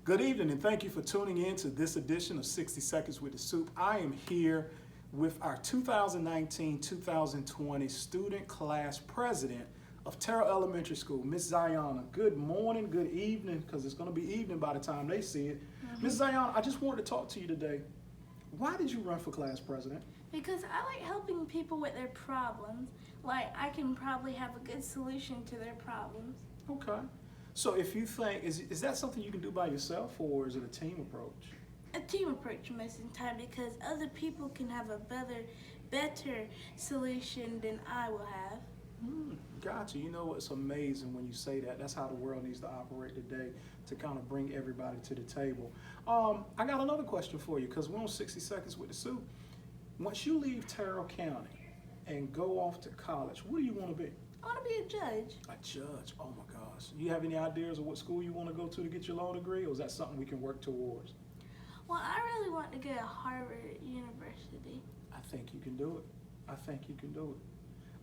Good evening, and thank you for tuning in to this edition of 60 Seconds with the Supt. I am here with our 2019-2020 student class president of Terrell Elementary School, Miss Ziona. Good morning, good evening, because it's going to be evening by the time they see it. Miss Ziona, I just wanted to talk to you today. Why did you run for class president? Because I like helping people with their problems. Like, I can probably have a good solution to their problems. Okay. So if you think, is that something you can do by yourself, or is it a team approach? A team approach most of the time, because other people can have a better solution than I will have. Gotcha. You know, it's amazing when you say that. That's how the world needs to operate today, to kind of bring everybody to the table. I got another question for you, because we're on 60 Seconds with the Supt. Once you leave Terrell County and go off to college, what do you want to be? I want to be a judge. A judge? Oh my gosh. You have any ideas of what school you want to go to get your law degree, or is that something we can work towards? Well, I really want to go to Harvard University. I think you can do it. I think you can do it.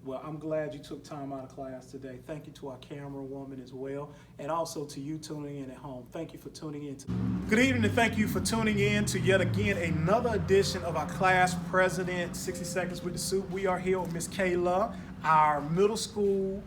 Well, I'm glad you took time out of class today. Thank you to our camera woman as well, and also to you tuning in at home. Thank you for tuning in. Good evening, and thank you for tuning in to yet again another edition of our class president, 60 Seconds with the Supt. We are here with Miss Kayla, our middle school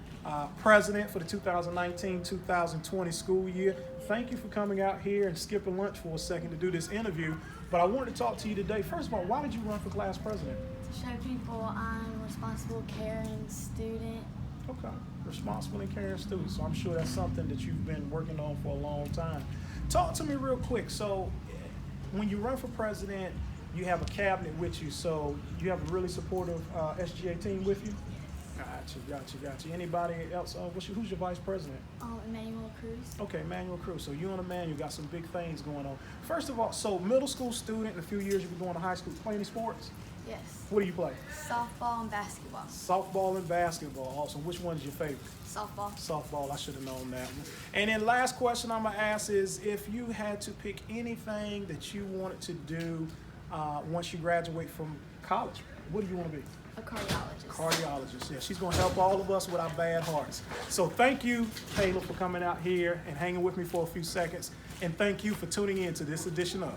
president for the 2019-2020 school year. Thank you for coming out here and skipping lunch for a second to do this interview. But I wanted to talk to you today. First of all, why did you run for class president? To show people I'm a responsible, caring student. Okay, responsible and caring student. So I'm sure that's something that you've been working on for a long time. Talk to me real quick. So when you run for president, you have a cabinet with you. So you have a really supportive SGA team with you? Gotcha. Anybody else? Who's your vice president? Emmanuel Cruz. Okay, Emmanuel Cruz. So you and Emmanuel got some big things going on. First of all, so middle school student, in a few years you'll be going to high school. Play any sports? Yes. What do you play? Softball and basketball. Softball and basketball. Awesome. Which one is your favorite? Softball. Softball. I should have known that one. And then last question I'm going to ask is, if you had to pick anything that you wanted to do once you graduate from college, what do you want to be? A cardiologist. Cardiologist. Yeah, she's going to help all of us with our bad hearts. So thank you, Kayla, for coming out here and hanging with me for a few seconds. And thank you for tuning in to this edition of.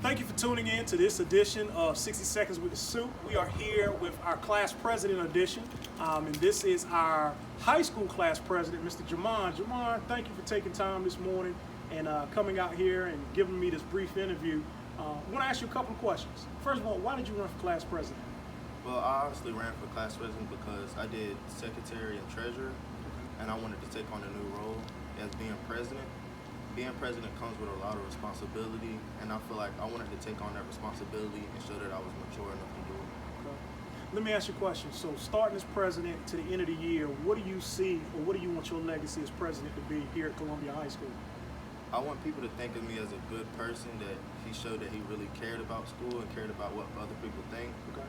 Thank you for tuning in to this edition of 60 Seconds with the Supt. We are here with our class president edition. And this is our high school class president, Mr. Jamon. Jamon, thank you for taking time this morning and coming out here and giving me this brief interview. I want to ask you a couple of questions. First of all, why did you run for class president? Well, I honestly ran for class president because I did secretary and treasurer, and I wanted to take on a new role as being president. Being president comes with a lot of responsibility, and I feel like I wanted to take on that responsibility and show that I was mature enough to do it. Okay. Let me ask you a question. So starting as president to the end of the year, what do you see, or what do you want your legacy as president to be here at Columbia High School? I want people to think of me as a good person, that he showed that he really cared about school and cared about what other people think. Okay.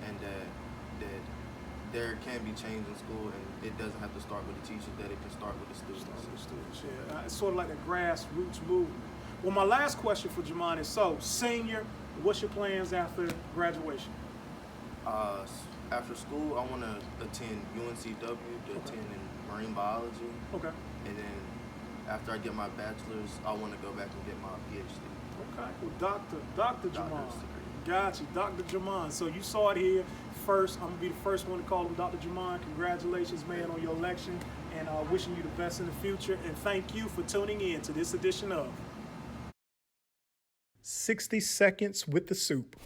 And that there can be change in school, and it doesn't have to start with the teachers, that it can start with the students. Yeah. It's sort of like a grassroots movement. Well, my last question for Jamon is, so senior, what's your plans after graduation? After school, I want to attend UNCW to attend in marine biology. Okay. And then after I get my bachelor's, I want to go back and get my PhD. Okay. Well, Dr. Jamon. Doctor's degree. Got you, Dr. Jamon. So you saw it here first. I'm going to be the first one to call him Dr. Jamon. Congratulations, man, on your election, and wishing you the best in the future. And thank you for tuning in to this edition of 60 Seconds with the Supt.